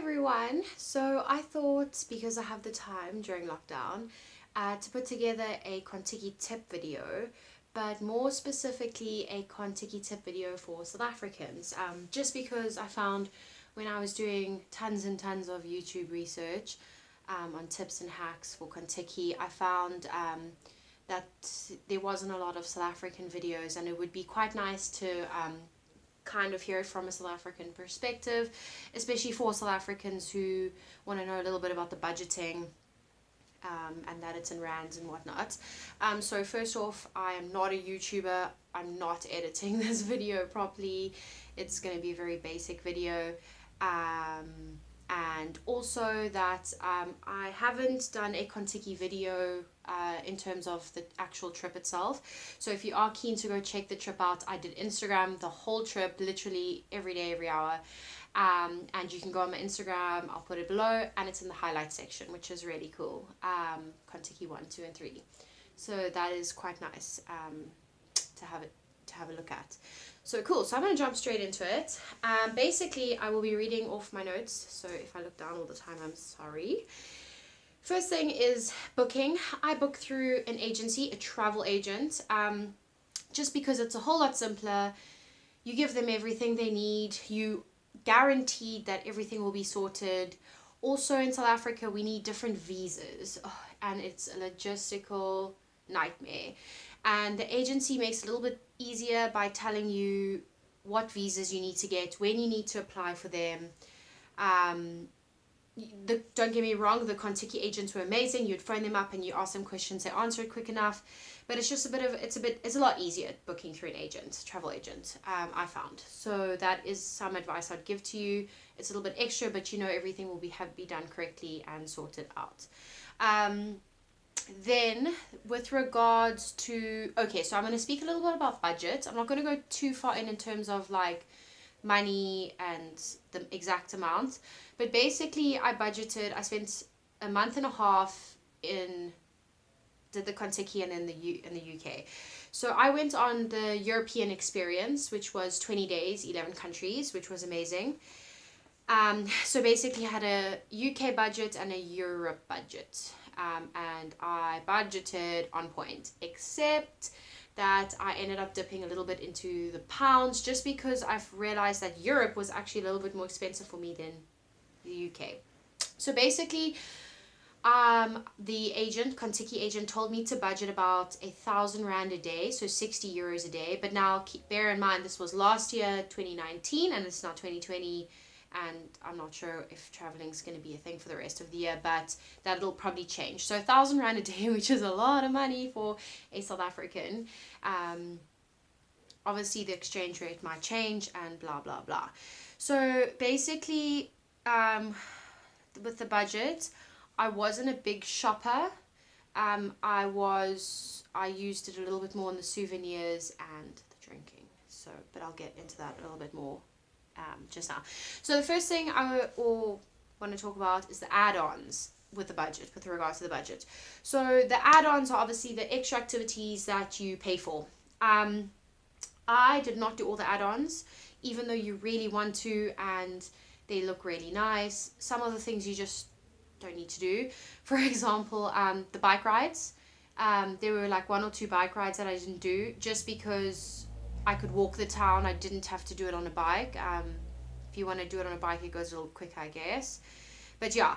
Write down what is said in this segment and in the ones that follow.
everyone. So I thought, because I have the time during lockdown, to put together a Contiki tip video, but more specifically a Contiki tip video for South Africans. Just because I found when I was doing tons and tons of YouTube research on tips and hacks for Contiki, I found that there wasn't a lot of South African videos, and it would be quite nice to kind of hear it from a South African perspective, especially for South Africans who want to know a little bit about the budgeting, and that it's in rands and whatnot. So first off, I am not a YouTuber. I'm not editing this video properly. It's going to be a very basic video. And also that I haven't done a Contiki video in terms of the actual trip itself. So if you are keen to go check the trip out, I did Instagram the whole trip, literally every day, every hour. And you can go on my Instagram, I'll put it below, and it's in the highlights section, which is really cool. Contiki 1, 2, and 3. So that is quite nice to have a look at. So cool, so I'm going to jump straight into it. Basically, I will be reading off my notes, so if I look down all the time, I'm sorry. First thing is booking. I book through an agency, a travel agent, just because it's a whole lot simpler. You give them everything they need. You guaranteed that everything will be sorted. Also in South Africa, we need different visas, and it's a logistical nightmare. And the agency makes it a little bit easier by telling you what visas you need to get, when you need to apply for them. Don't get me wrong, the Contiki agents were amazing. You'd phone them up and you ask them questions, they answer it quick enough. But it's just it's a lot easier booking through an agent, travel agent, I found. So that is some advice I'd give to you. It's a little bit extra, but you know everything will be done correctly and sorted out. Then with regards to, okay, so I'm going to speak a little bit about budget. I'm not going to go too far in terms of like money and the exact amount, but basically I spent a month and a half did the Contiki and in the UK. So I went on the European experience, which was 20 days, 11 countries, which was amazing. So basically I had a UK budget and a Europe budget. And I budgeted on point, except that I ended up dipping a little bit into the pounds, just because I've realized that Europe was actually a little bit more expensive for me than the UK. So basically, the Contiki agent told me to budget about 1,000 Rand a day, so 60 euros a day. But now bear in mind, this was last year, 2019, and it's now 2020. And I'm not sure if traveling is going to be a thing for the rest of the year, but that'll probably change. So 1,000 Rand a day, which is a lot of money for a South African. Obviously, the exchange rate might change and blah, blah, blah. So basically, with the budget, I wasn't a big shopper. I used it a little bit more on the souvenirs and the drinking. So, but I'll get into that a little bit more just now. So the first thing I want to talk about is the add-ons with regards to the budget. So the add-ons are obviously the extra activities that you pay for. I did not do all the add-ons, even though you really want to, and they look really nice. Some of the things you just don't need to do. For example, the bike rides. There were like 1 or 2 bike rides that I didn't do, just because I could walk the town. I didn't have to do it on a bike. If you want to do it on a bike, it goes a little quicker, I guess. But yeah,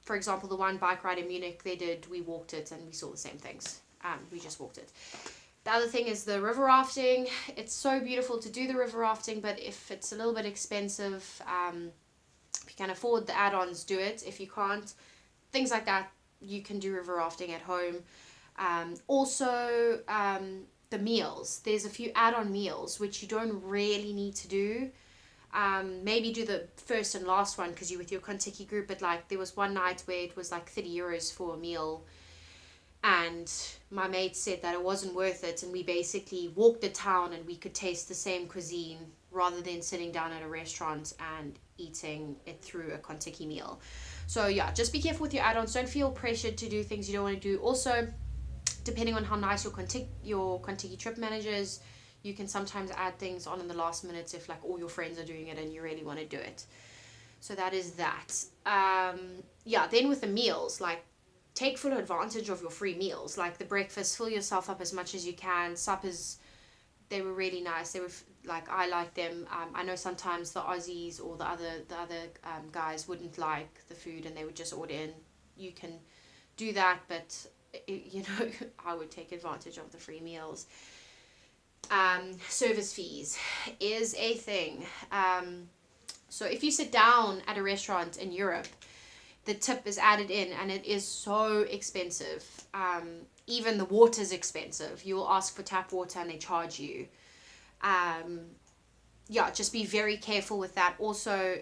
for example, the one bike ride in Munich, we walked it and we saw the same things. We just walked it. The other thing is the river rafting. It's so beautiful to do the river rafting, but if it's a little bit expensive, if you can afford the add-ons, do it. If you can't, things like that, you can do river rafting at home. Also, the meals. There's a few add-on meals which you don't really need to do. Maybe do the first and last one because you're with your Contiki group, but like there was one night where it was like 30 euros for a meal, and my mate said that it wasn't worth it, and we basically walked the town and we could taste the same cuisine rather than sitting down at a restaurant and eating it through a Contiki meal. So yeah, just be careful with your add-ons. Don't feel pressured to do things you don't want to do. Also, depending on how nice your Contiki trip manager is, you can sometimes add things on in the last minute if like all your friends are doing it and you really want to do it. So that is that. Yeah, then with the meals, like take full advantage of your free meals, like the breakfast, fill yourself up as much as you can. Suppers, they were really nice. They were like, I like them. I know sometimes the Aussies or the other guys wouldn't like the food and they would just order in. You can do that, but you know, I would take advantage of the free meals. Service fees is a thing. So if you sit down at a restaurant in Europe, the tip is added in and it is so expensive. Even the water's expensive. You will ask for tap water and they charge you. Yeah, just be very careful with that. Also,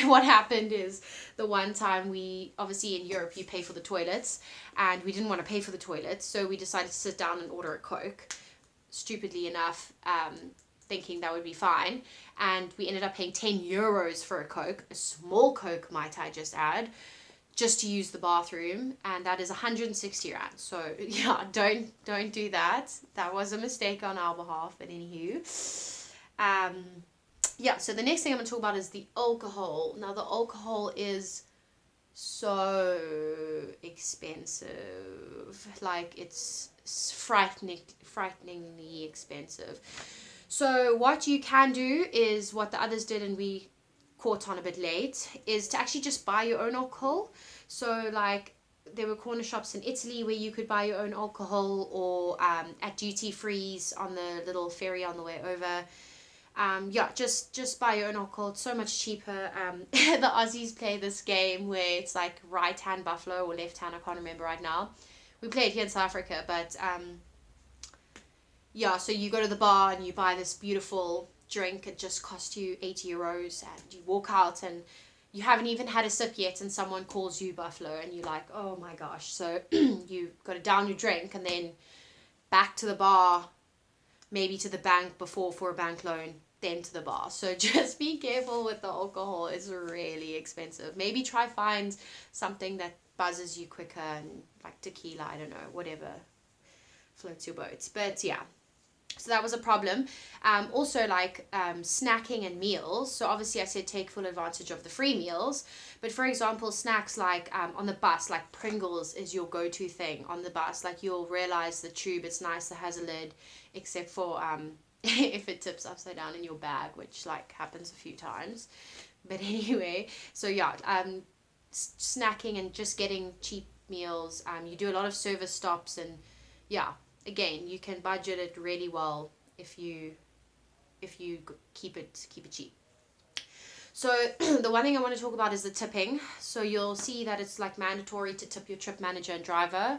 what happened is the one time we, obviously in Europe, you pay for the toilets and we didn't want to pay for the toilets. So we decided to sit down and order a Coke, stupidly enough, thinking that would be fine. And we ended up paying 10 euros for a Coke, a small Coke, might I just add, just to use the bathroom, and that is 160 rand. So yeah, don't do that. That was a mistake on our behalf, but anywho. Yeah, so the next thing I'm going to talk about is the alcohol. Now the alcohol is so expensive. Like it's frighteningly expensive. So what you can do is what the others did and we caught on a bit late, is to actually just buy your own alcohol. So like there were corner shops in Italy where you could buy your own alcohol, or at duty frees on the little ferry on the way over. Yeah, just buy your own alcohol. It's so much cheaper. The Aussies play this game where it's like right hand buffalo or left hand, I can't remember right now. We play it here in South Africa, but yeah, so you go to the bar and you buy this beautiful drink. It just costs you 80 euros, and you walk out and you haven't even had a sip yet and someone calls you buffalo and you're like, oh my gosh. So you got to down your drink and then back to the bar, maybe to the bank before for a bank loan, then to the bar. So just be careful with the alcohol. It's really expensive. Maybe try find something that buzzes you quicker, and like tequila, I don't know, whatever floats your boat. But yeah, so that was a problem. Also like snacking and meals. So obviously I said take full advantage of the free meals, but for example snacks like on the bus, like Pringles is your go-to thing on the bus. Like you'll realize the tube, it's nice, it has a lid, except for if it tips upside down in your bag, which like happens a few times. But anyway, so yeah, snacking and just getting cheap meals. You do a lot of service stops, and yeah, again, you can budget it really well if you keep it cheap. So the one thing I want to talk about is the tipping. So you'll see that it's like mandatory to tip your trip manager and driver,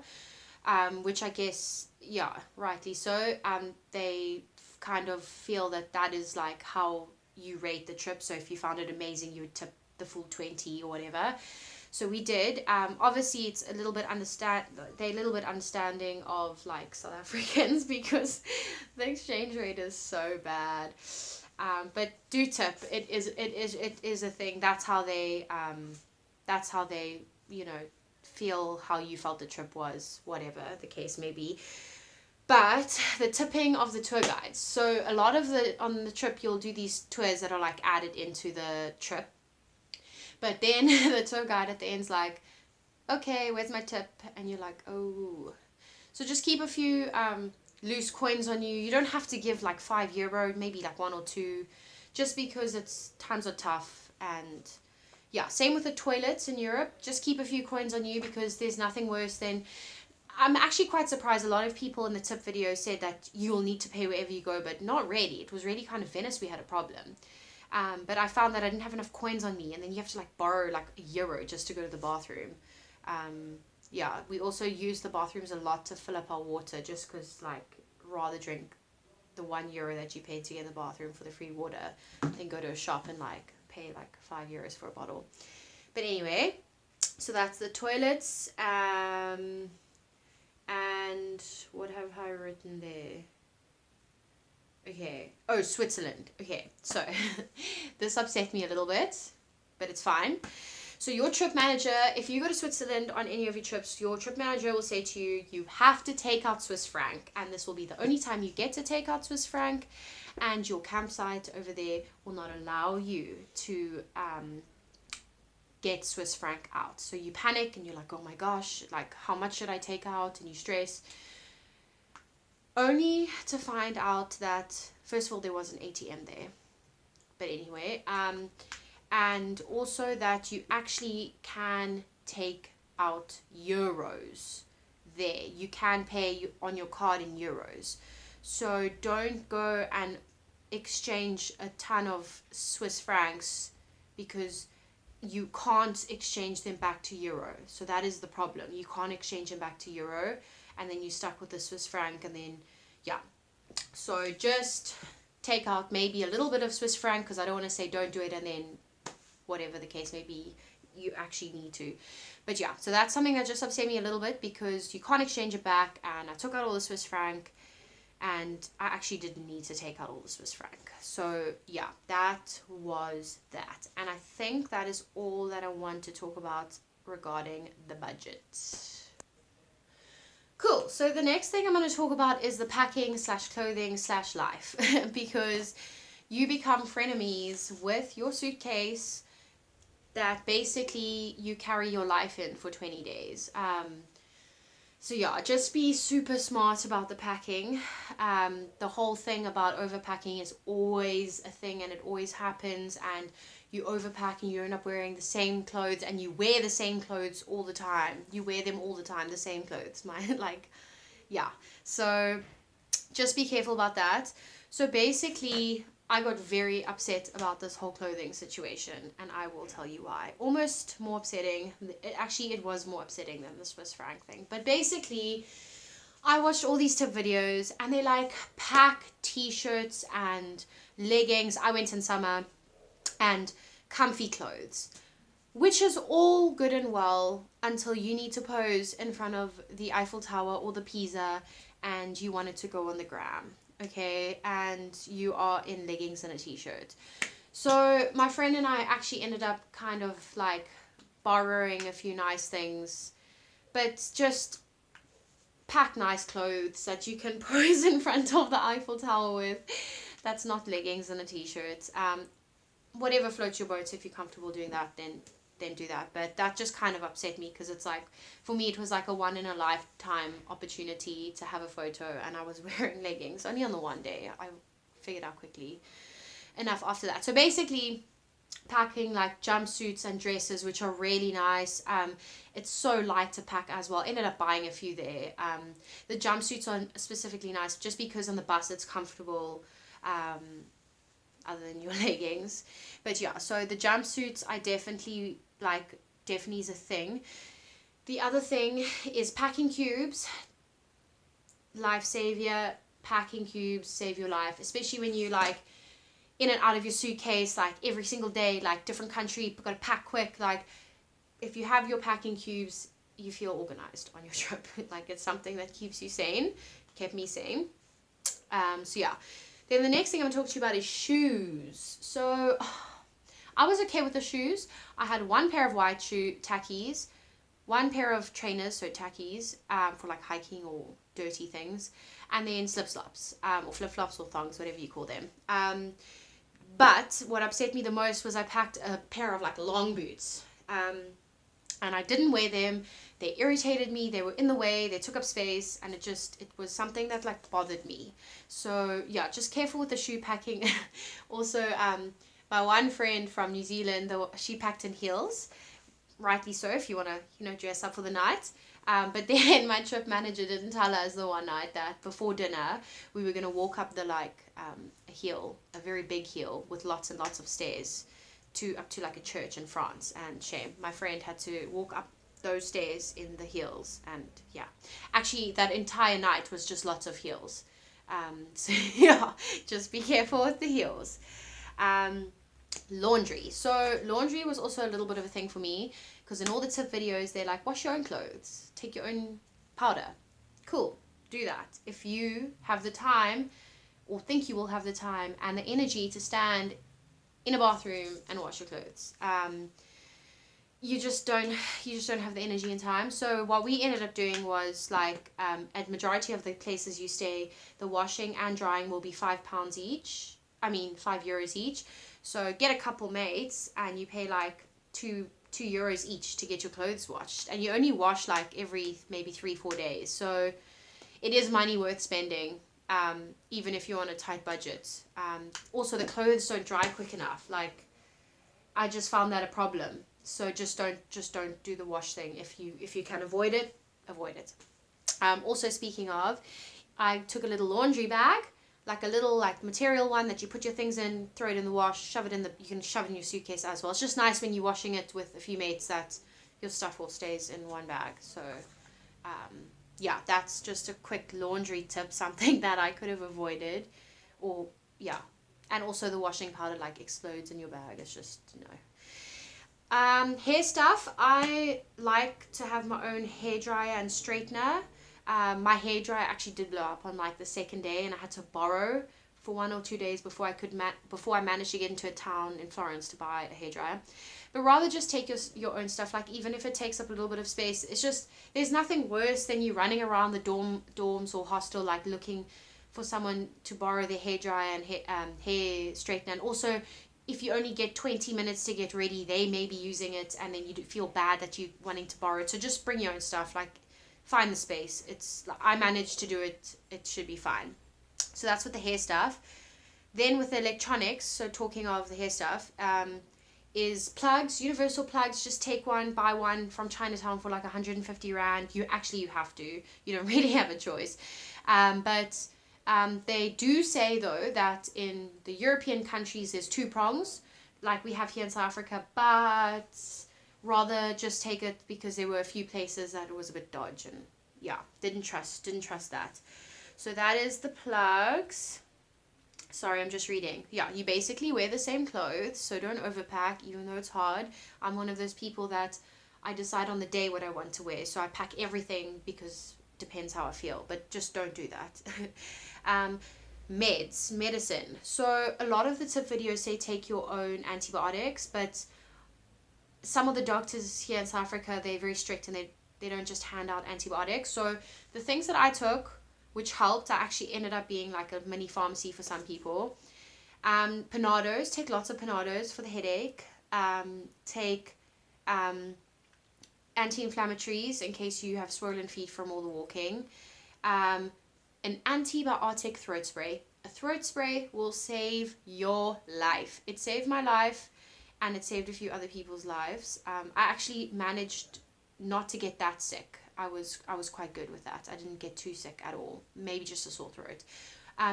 which I guess, yeah, rightly so. They kind of feel that that is like how you rate the trip. So if you found it amazing, you would tip the full 20 or whatever. So we did. Obviously, it's they're a little bit understanding of like South Africans because the exchange rate is so bad. But do tip. It is a thing. That's how they feel how you felt the trip was, whatever the case may be. But the tipping of the tour guides. So a lot of on the trip you'll do these tours that are like added into the trip. But then the tour guide at the end's like, okay, where's my tip? And you're like, oh. So just keep a few loose coins on you. You don't have to give like €5, maybe like 1 or 2, just because times are tough. And yeah, same with the toilets in Europe. Just keep a few coins on you, because there's nothing worse than... I'm actually quite surprised. A lot of people in the tip video said that you'll need to pay wherever you go, but not really. It was really kind of Venice we had a problem. But I found that I didn't have enough coins on me, and then you have to like borrow like €1 just to go to the bathroom. Yeah, we also use the bathrooms a lot to fill up our water, just because like rather drink the €1 that you paid to get in the bathroom for the free water than go to a shop and like pay like €5 for a bottle. But anyway, so that's the toilets. And what have I written there? Okay. Oh, Switzerland. Okay, so this upset me a little bit, but it's fine. So your trip manager, if you go to Switzerland on any of your trips, your trip manager will say to you, you have to take out Swiss franc, and this will be the only time you get to take out Swiss franc. and your campsite over there will not allow you to get Swiss franc out. So you panic and you're like, oh my gosh, like how much should I take out? And you stress, only to find out that first of all there was an ATM there, but anyway, and also that you actually can take out euros there. You can pay on your card in euros. So don't go and exchange a ton of Swiss francs, because you can't exchange them back to euro. So that is the problem. You can't exchange them back to euro, and then you're stuck with the Swiss franc, and then yeah. So just take out maybe a little bit of Swiss franc, because I don't want to say don't do it and then whatever the case may be, you actually need to. But yeah, so that's something that just upset me a little bit, because you can't exchange it back, and I took out all the Swiss franc, and I actually didn't need to take out all the Swiss franc. So yeah, that was that. And I think that is all that I want to talk about regarding the budget. Cool. So the next thing I'm going to talk about is the packing / clothing / life, because you become frenemies with your suitcase that basically you carry your life in for 20 days. So yeah, just be super smart about the packing. The whole thing about overpacking is always a thing, and it always happens, and you overpack and you end up wearing the same clothes, and you wear the same clothes all the time. You wear them all the time, the same clothes. Yeah. So just be careful about that. So basically, I got very upset about this whole clothing situation, and I will tell you why. Almost more upsetting. It was more upsetting than the Swiss franc thing. But basically, I watched all these tip videos, and they like pack t-shirts and leggings. I went in summer, and comfy clothes, which is all good and well until you need to pose in front of the Eiffel Tower or the Pisa, and you want it to go on the gram. Okay, and you are in leggings and a t-shirt. So my friend and I actually ended up kind of like borrowing a few nice things, but just pack nice clothes that you can pose in front of the Eiffel Tower with. That's not leggings and a t-shirt. Whatever floats your boat. If you're comfortable doing that, then do that. But that just kind of upset me, because it's like, for me, it was like a one in a lifetime opportunity to have a photo, and I was wearing leggings only on the one day. I figured out quickly enough after that. So basically, packing like jumpsuits and dresses, which are really nice. It's so light to pack as well. Ended up buying a few there. The jumpsuits are specifically nice just because on the bus it's comfortable, other than your leggings. But yeah, so the jumpsuits I definitely is a thing. The other thing is packing cubes. Life savior. Packing cubes save your life, especially when you like in and out of your suitcase like every single day, like different country, you've got to pack quick. Like if you have your packing cubes, you feel organized on your trip. Like it's something that keeps you sane, kept me sane. So yeah, then the next thing I'm going to talk to you about is shoes. So I was okay with the shoes. I had one pair of white tackies, one pair of trainers, so tackies, for like hiking or dirty things, and then slip-flops, or flip-flops or thongs, whatever you call them. But what upset me the most was I packed a pair of like long boots, and I didn't wear them. They irritated me. They were in the way. They took up space, and it was something that like bothered me. So yeah, just careful with the shoe packing. Also, my one friend from New Zealand, she packed in heels, rightly so, if you want to dress up for the night. But then my trip manager didn't tell us the one night that before dinner we were going to walk up a very big hill with lots and lots of stairs up to like a church in France. And shame, my friend had to walk up those stairs in the heels, and yeah, actually that entire night was just lots of heels. So yeah, just be careful with the heels. Laundry. So laundry was also a little bit of a thing for me, because in all the tip videos they're like, wash your own clothes, take your own powder. Cool, do that if you have the time, or think you will have the time and the energy to stand in a bathroom and wash your clothes. you just don't have the energy and time. So what we ended up doing was like, at majority of the places you stay, the washing and drying will be £5 each. I mean €5 each. So get a couple mates and you pay like €2 each to get your clothes washed, and you only wash like every maybe 3-4 days. So it is money worth spending, even if you're on a tight budget. Also, the clothes don't dry quick enough. Like, I just found that a problem. So just don't do the wash thing. If you can avoid it, avoid it. Also, speaking of, I took a little laundry bag, like a little like material one that you put your things in, throw it in the wash, shove it in you can shove it in your suitcase as well. It's just nice when you're washing it with a few mates that your stuff all stays in one bag. So yeah, that's just a quick laundry tip, something that I could have avoided. Or yeah, and also the washing powder like explodes in your bag. It's just hair stuff, I like to have my own hair dryer and straightener. My hair dryer actually did blow up on like the second day, and I had to borrow for 1 or 2 days before I managed to get into a town in Florence to buy a hair dryer. But rather just take your own stuff, like even if it takes up a little bit of space. It's just, there's nothing worse than you running around the dorms or hostel like looking for someone to borrow their hair dryer and hair straightener. And also, if you only get 20 minutes to get ready, they may be using it, and then you feel bad that you're wanting to borrow it. So just bring your own stuff, like find the space. I managed to do it. It should be fine. So that's with the hair stuff. Then with the electronics, so talking of the hair stuff, is plugs, universal plugs. Just take one, buy one from Chinatown for like 150 Rand. You have to. You don't really have a choice. But they do say though that in the European countries there's 2 prongs, like we have here in South Africa, but rather just take it because there were a few places that it was a bit dodgy, and yeah, didn't trust that. So that is the plugs. Sorry, I'm just reading. Yeah, you basically wear the same clothes, so don't overpack, even though it's hard. I'm one of those people that I decide on the day what I want to wear, so I pack everything because depends how I feel, but just don't do that. Medicine. So a lot of the tip videos say take your own antibiotics, but some of the doctors here in South Africa, they're very strict, and they don't just hand out antibiotics. So the things that I took, which helped, I actually ended up being like a mini pharmacy for some people. Panados, take lots of Panados for the headache. Take anti-inflammatories in case you have swollen feet from all the walking. An antibiotic throat spray. A throat spray will save your life. It saved my life, and it saved a few other people's lives. I actually managed not to get that sick. I was quite good with that. I didn't get too sick at all. Maybe just a sore throat.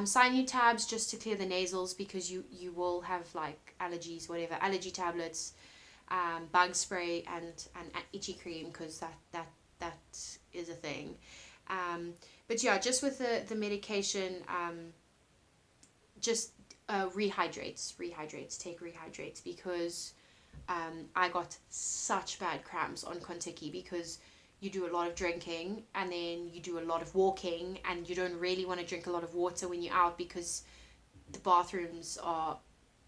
Cyanide tabs just to clear the nasals, because you will have like allergies, whatever. Allergy tablets, bug spray, and itchy cream, because that is a thing. But yeah, just with the medication, just rehydrates. Take rehydrates, because I got such bad cramps on Contiki, because you do a lot of drinking and then you do a lot of walking, and you don't really want to drink a lot of water when you're out because the bathrooms are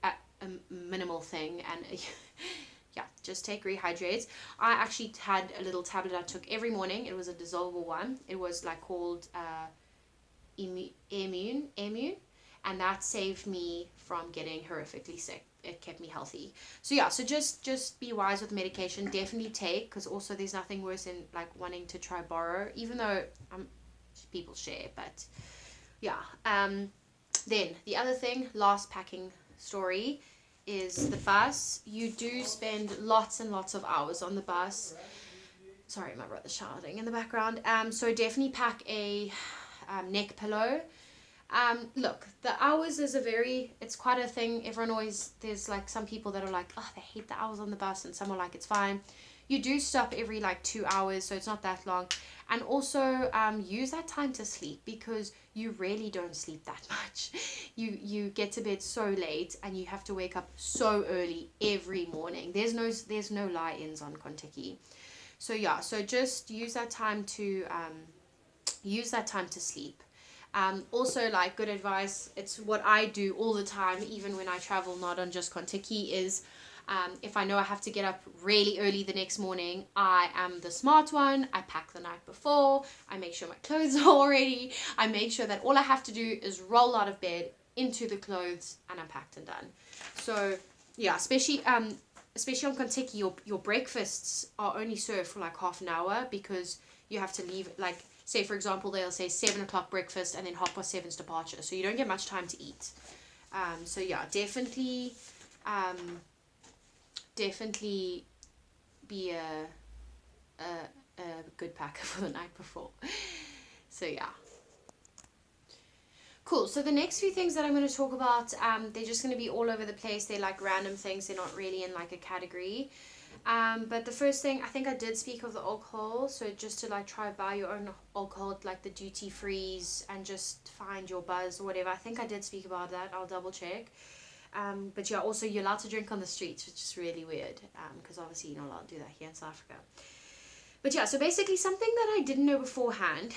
a minimal thing. And yeah, just take rehydrates. I actually had a little tablet I took every morning. It was a dissolvable one. It was like called Immune, and that saved me from getting horrifically sick. It kept me healthy. So yeah, so just be wise with medication. Definitely take, because also there's nothing worse than like wanting to try borrow, even though people share. But yeah, then the other thing, last packing story, is the bus. You do spend lots and lots of hours on the bus. Sorry, my brother's shouting in the background. So definitely pack a neck pillow. Look, the hours is it's quite a thing. Everyone always, there's like some people that are like, oh, they hate the hours on the bus, and some are like, it's fine. You do stop every like 2 hours, so it's not that long. And also use that time to sleep, because you really don't sleep that much. You get to bed so late, and you have to wake up so early every morning. There's no lie-ins on Contiki. So yeah, so just use that time to sleep. Also, like, good advice, it's what I do all the time, even when I travel, not on just Contiki, is If I know I have to get up really early the next morning, I am the smart one. I pack the night before. I make sure my clothes are all ready. I make sure that all I have to do is roll out of bed into the clothes and I'm packed and done. So yeah, especially on Contiki, your breakfasts are only served for like half an hour because you have to leave, like, say for example they'll say 7 o'clock breakfast and then 7:30 departure, so you don't get much time to eat. So yeah, definitely be a good packer for the night before. So yeah. Cool. So the next few things that I'm going to talk about, they're just going to be all over the place. They're like random things. They're not really in like a category. But the first thing, I think I did speak of the alcohol. So just to like try buy your own alcohol, like the duty frees, and just find your buzz or whatever. I think I did speak about that. I'll double check. But yeah, also you're allowed to drink on the streets, which is really weird. Because obviously you're not allowed to do that here in South Africa. But yeah, so basically something that I didn't know beforehand,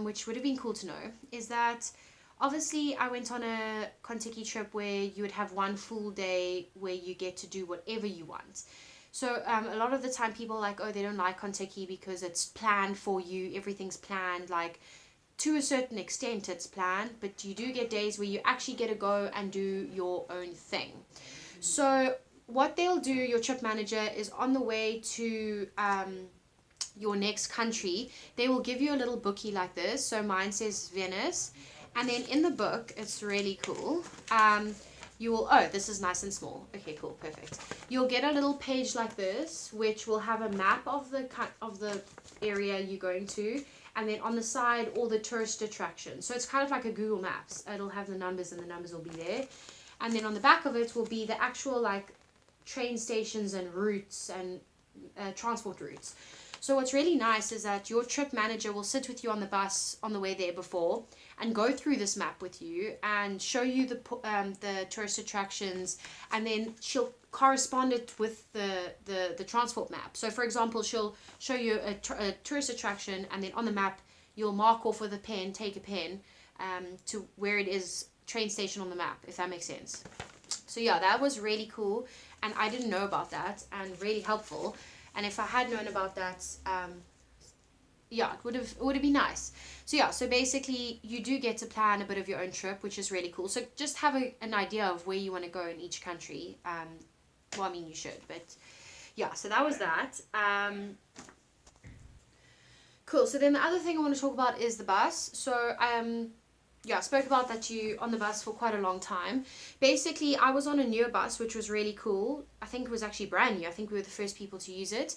which would have been cool to know, is that obviously I went on a Contiki trip where you would have one full day where you get to do whatever you want. So a lot of the time people are like, oh, they don't like Contiki because it's planned for you, everything's planned, like to a certain extent it's planned, but you do get days where you actually get to go and do your own thing. So what they'll do, your trip manager, is on the way to your next country, they will give you a little bookie like this. So mine says Venice, and then in the book, it's really cool. You will, oh, this is nice and small. Okay, cool, perfect. You'll get a little page like this, which will have a map of the area you're going to, and then on the side, all the tourist attractions. So it's kind of like a Google Maps. It'll have the numbers, and the numbers will be there. And then on the back of it will be the actual like train stations and routes and transport routes. So what's really nice is that your trip manager will sit with you on the bus on the way there before and go through this map with you and show you the tourist attractions, and then she'll correspond it with the transport map. So for example, she'll show you a tourist attraction, and then on the map you'll mark off with a pen, take a pen to where it is, train station on the map, if that makes sense. So yeah, that was really cool, and I didn't know about that, and really helpful. And if I had known about that, yeah, it would have been nice. So yeah, so basically you do get to plan a bit of your own trip, which is really cool. So just have an idea of where you want to go in each country. Well, I mean, you should, but yeah, so that was that. Cool. So then the other thing I want to talk about is the bus. So yeah, I spoke about that you on the bus for quite a long time. Basically, I was on a newer bus, which was really cool. I think it was actually brand new. I think we were the first people to use it.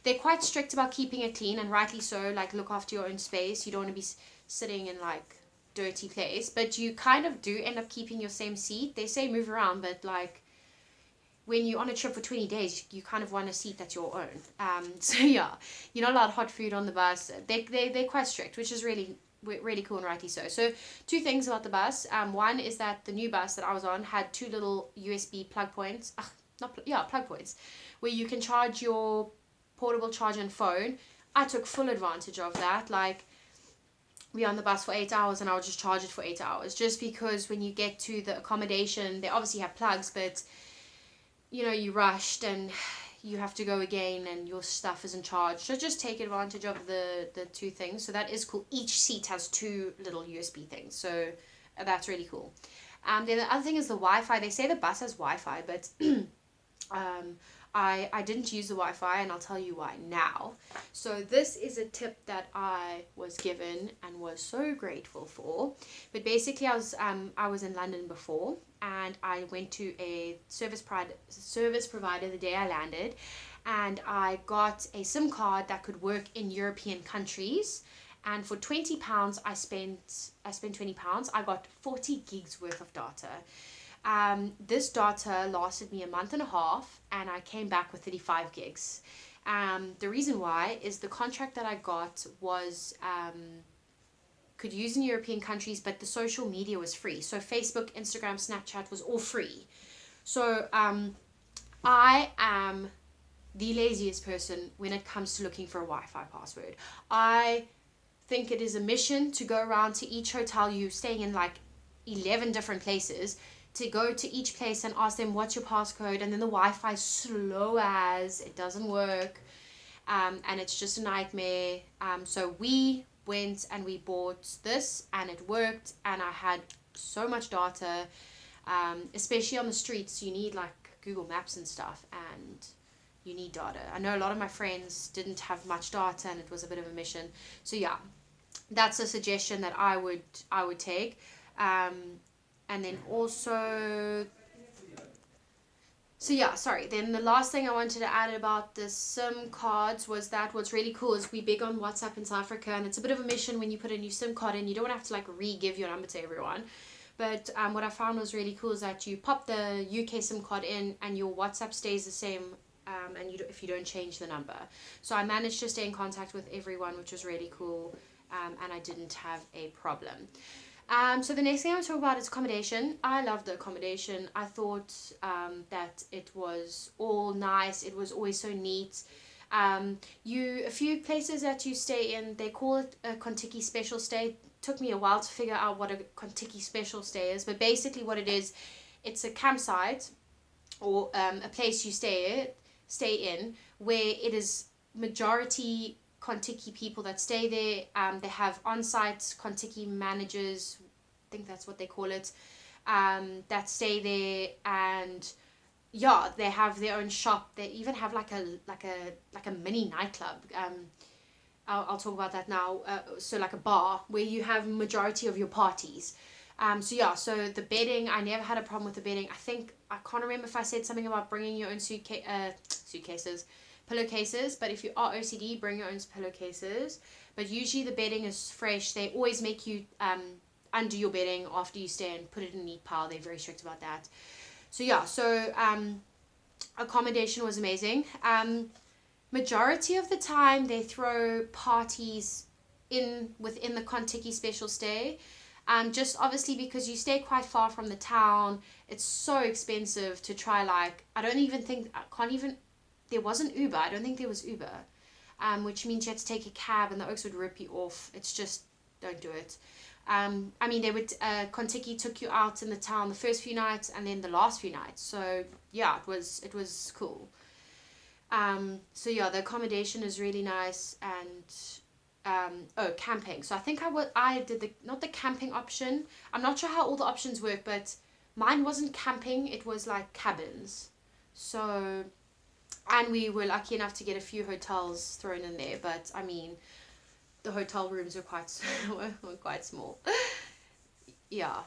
They're quite strict about keeping it clean, and rightly so. Like, look after your own space. You don't want to be sitting in like dirty place, but you kind of do end up keeping your same seat. They say move around, but like when you're on a trip for 20 days, you kind of want a seat that's your own. So yeah, you're not allowed hot food on the bus. They're quite strict, which is really cool and rightly so. So two things about the bus. One is that the new bus that I was on had two little USB plug points. Plug points, where you can charge your portable charger and phone. I took full advantage of that. Like, we were on the bus for 8 hours and I would just charge it for 8 hours, just because when you get to the accommodation, they obviously have plugs, but you know, you rushed and you have to go again and your stuff isn't charged. So just take advantage of the two things. So that is cool. Each seat has two little USB things. So that's really cool. Then the other thing is the Wi-Fi. They say the bus has Wi-Fi, but I didn't use the Wi-Fi, and I'll tell you why now. So this is a tip that I was given and was so grateful for. But basically I was in London before, and I went to a service provider the day I landed, and I got a SIM card that could work in European countries. And for £20 I spent £20. I got 40 gigs worth of data. This data lasted me a month and a half, and I came back with 35 gigs. The reason why is the contract that I got was could use in European countries, but the social media was free. So Facebook, Instagram, Snapchat was all free. So I am the laziest person when it comes to looking for a Wi-Fi password. I think it is a mission to go around to each hotel. You're staying in like 11 different places to go to each place and ask them what's your passcode, and then the Wi-Fi is slow as it doesn't work, and it's just a nightmare. So we went and we bought this, and it worked, and I had so much data, especially on the streets. You need like Google Maps and stuff, and you need data. I know a lot of my friends didn't have much data, and it was a bit of a mission. So yeah, that's a suggestion that I would take. And then also, so yeah, sorry. Then the last thing I wanted to add about the SIM cards was that what's really cool is we big on WhatsApp in South Africa, and it's a bit of a mission when you put a new SIM card in. You don't have to like re-give your number to everyone. But what I found was really cool is that you pop the UK SIM card in, and your WhatsApp stays the same, and if you don't change the number. So I managed to stay in contact with everyone, which was really cool, and I didn't have a problem. So the next thing I want to talk about is accommodation. I loved the accommodation. I thought that it was all nice. It was always so neat. A few places that you stay in, they call it a Contiki special stay. Took me a while to figure out what a Contiki special stay is, but basically what it is, it's a campsite or a place you stay in where it is majority Contiki people that stay there. They have on-site Contiki managers, I think that's what they call it, that stay there, and yeah, they have their own shop. They even have like a mini nightclub. I'll talk about that now. So like a bar where you have majority of your parties. So yeah, so the bedding, I never had a problem with the bedding. I can't remember if I said something about bringing your own pillowcases, but if you are OCD, bring your own pillowcases. But usually the bedding is fresh. They always make you undo your bedding after you stay and put it in a neat pile. They're very strict about that. So yeah, so accommodation was amazing. Majority of the time they throw parties within the Contiki special stay. Just obviously because you stay quite far from the town, it's so expensive to try there wasn't Uber. I don't think there was Uber, which means you had to take a cab and the Oaks would rip you off. It's just, don't do it. They would, Contiki took you out in the town the first few nights and then the last few nights. So yeah, it was cool. So yeah, the accommodation is really nice, and camping. So I think I did not the camping option. I'm not sure how all the options work, but mine wasn't camping, it was like cabins. So, and we were lucky enough to get a few hotels thrown in there, but the hotel rooms were were quite small. Yeah.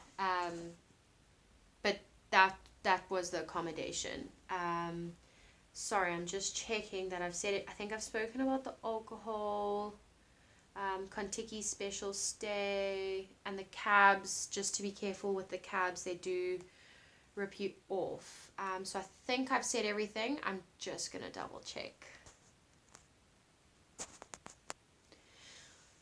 But that was the accommodation. Sorry, I'm just checking that I've said it. I think I've spoken about the alcohol, Contiki special stay, and the cabs. Just to be careful with the cabs, they do rip you off. So I think I've said everything. I'm just going to double check.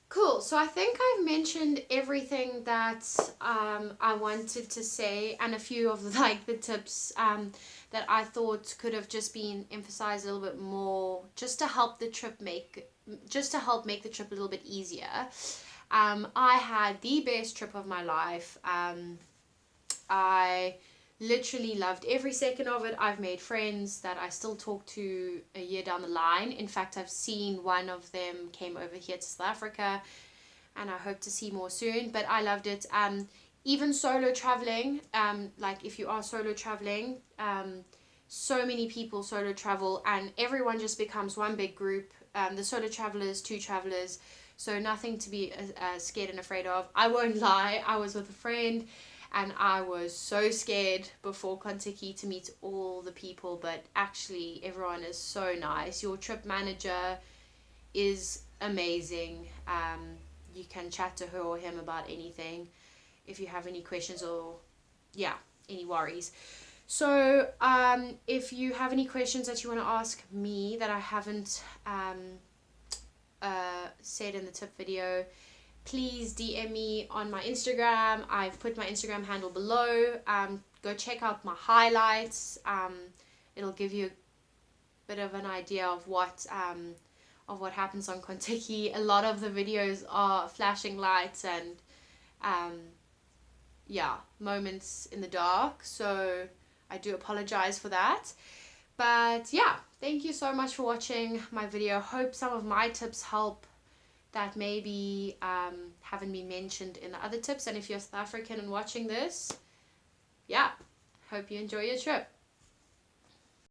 Cool, so I think I've mentioned everything that I wanted to say, and a few of the tips that I thought could have just been emphasized a little bit more, just to help make the trip a little bit easier. I had the best trip of my life. I literally loved every second of it. I've made friends that I still talk to a year down the line. In fact, I've seen one of them came over here to South Africa, and I hope to see more soon. But I loved it. Even solo traveling, if you are solo traveling, so many people solo travel, and everyone just becomes one big group. The solo travelers, two travelers, so nothing to be scared and afraid of. I won't lie, I was with a friend, and I was so scared before Contiki to meet all the people, but actually everyone is so nice. Your trip manager is amazing. You can chat to her or him about anything if you have any questions or any worries. So if you have any questions that you want to ask me that I haven't said in the tip video, please DM me on my Instagram. I've put my Instagram handle below. Go check out my highlights. It'll give you a bit of an idea of what happens on Contiki. A lot of the videos are flashing lights and yeah, moments in the dark. So I do apologize for that. But yeah, thank you so much for watching my video. Hope some of my tips help that maybe haven't been mentioned in the other tips. And if you're South African and watching this, yeah, hope you enjoy your trip.